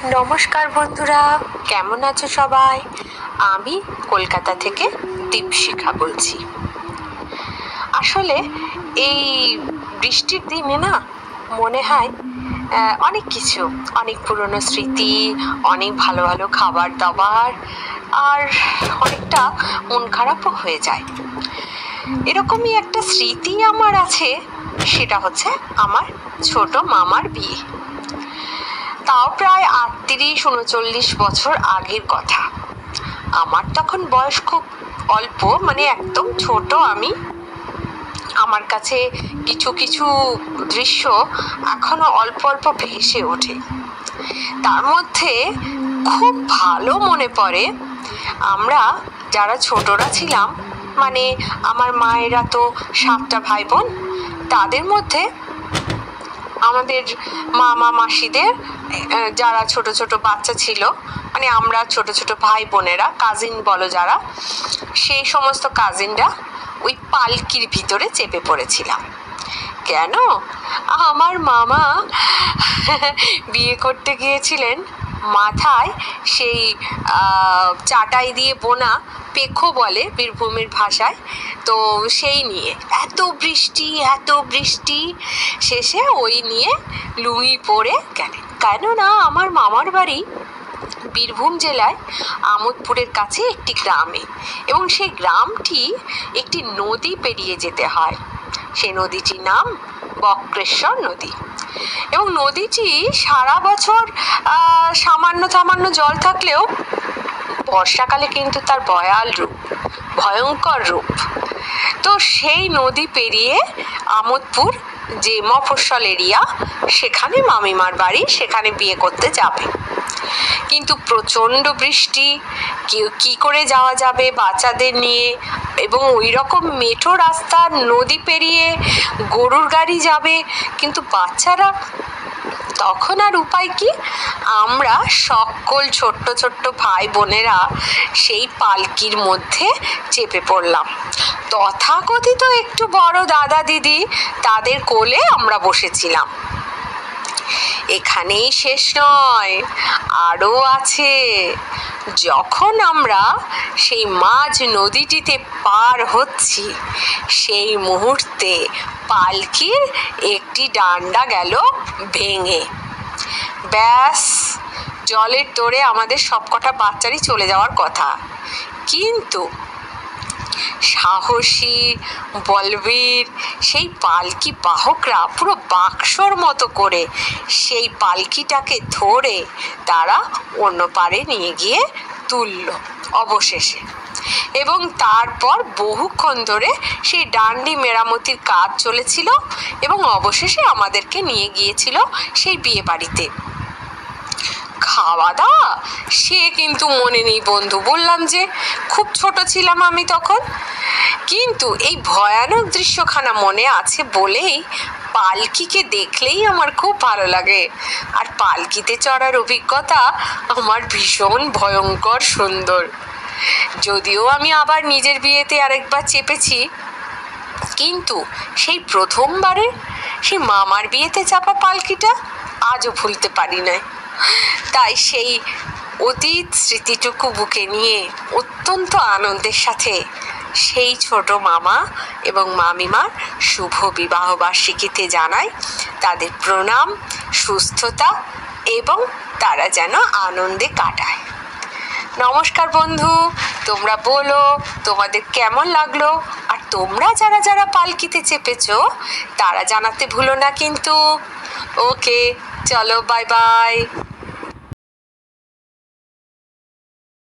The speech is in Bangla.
নমস্কার বন্ধুরা, কেমন আছো সবাই? আমি কলকাতা থেকে দীপশিখা বলছি। আসলে এই বৃষ্টির দিনে না মনে হয় অনেক কিছু, অনেক পুরনো স্মৃতি, অনেক ভালো ভালো খাবার দাবার, আর অনেকটা মন খারাপও হয়ে যায়। এরকমই একটা স্মৃতি আমার আছে, সেটা হচ্ছে আমার ছোট মামার বিয়ে। তাও প্রায় ৩৮-৩৯ বছর আগের কথা। আমার তখন বয়স খুব অল্প, মানে একদম ছোট আমি। আমার কাছে কিছু কিছু দৃশ্য এখনো অল্প অল্প ভেসে ওঠে। তার মধ্যে খুব ভালো মনে পড়ে, আমরা যারা ছোটরা ছিলাম, মানে আমার মায়েরা তো 7টা ভাই বোন, তাদের মধ্যে আমাদের মামা মাসিদের যারা ছোট ছোট বাচ্চা ছিল, মানে আমরা ছোট ছোট ভাই বোনেরা, কাজিন বলো যারা, সেই সমস্ত কাজিনরা ওই পালকির ভিতরে চেপে পড়েছিলাম। কেন? আমার মামা বিয়ে করতে গিয়েছিলেন, মাথায় সেই চাটাই দিয়ে বোনা পেখো বলে বীরভূমের ভাষায়, তো সেই নিয়ে এত বৃষ্টি, শেষে ওই নিয়ে লুঙ্গি পরে গেলেন। কেননা আমার মামার বাড়ি বীরভূম জেলায় আমোদপুরের কাছে একটি গ্রামে, এবং সেই গ্রামটি একটি নদী পেরিয়ে যেতে হয়। সেই নদীটির নাম বক্রেশ্বর নদী, এবং নদীটি সারা বছর সামান্য জল থাকলেও বর্ষাকালে কিন্তু তার ভয়ঙ্কর রূপ। তো সেই নদী পেরিয়ে আমোদপুর যে মফস্বল এরিয়া, সেখানে মামিমার বাড়ি, সেখানে বিয়ে করতে যাবে। কিন্তু প্রচণ্ড বৃষ্টি, কেউ কি করে যাওয়া যাবে বাচ্চাদের নিয়ে, এবং ওই রকম মেঠো রাস্তা, নদী পেরিয়ে গরুর গাড়ি যাবে, কিন্তু বাচ্চারা তখন আর উপায় কি? আমরা সকল ছোট্ট ছোট্ট ভাই বোনেরা সেই পালকির মধ্যে চেপে পড়লাম। তথাকথিত একটু বড় দাদা দিদি, তাদের কোলে আমরা বসেছিলাম। এখানেই শেষ নয়, আরও আছে। যখন আমরা সেই মাঝ নদীটিতে পার হচ্ছি, সেই মুহূর্তে পালকির একটি ডান্ডা গেল ভেঙে। ব্যাস, জলের তোড়ে আমাদের সবকটা বাচ্চারই চলে যাওয়ার কথা। কিন্তু সাহসী বলবীর সেই পালকি বাহকরা পুরো বাক্সর মতো করে সেই পালকিটাকে ধরে তারা অন্য পারে নিয়ে গিয়ে তুলল অবশেষে। এবং তারপর বহুক্ষণ ধরে সেই ডান্ডি মেরামতির কাজ চলেছিল, এবং অবশেষে আমাদেরকে নিয়ে গিয়েছিল সেই বিয়ে বাড়িতে। খাওয়া দাওয়া সে কিন্তু মনে নেই বন্ধু, বললাম যে খুব ছোট ছিলাম আমি তখন। কিন্তু এই ভয়ানক দৃশ্যখানা মনে আছে বলেই পালকিকে দেখলেই আমার খুব ভালো লাগে। আর পালকিতে চড়ার অভিজ্ঞতা আমার ভীষণ ভয়ঙ্কর সুন্দর। যদিও আমি আবার নিজের বিয়েতে আরেকবার চেপেছি, কিন্তু সেই প্রথমবারে সেই মামার বিয়েতে চাপা পালকিটা আজও ভুলতে পারি না। তাই সেই অতীত স্মৃতিটুকু বুকে নিয়ে অত্যন্ত আনন্দের সাথে সেই ছোট মামা এবং মামিমার শুভ বিবাহ বার্ষিকীতে জানাই তাদের প্রণাম, সুস্থতা, এবং তারা যেন আনন্দে কাটায়। নমস্কার বন্ধু, তোমরা বলো তোমাদের কেমন লাগলো, আর তোমরা যারা যারা পালকিতে চেপেছো তারা জানাতে ভুলো না কিন্তু। ওকে, চলো, বাই বাই।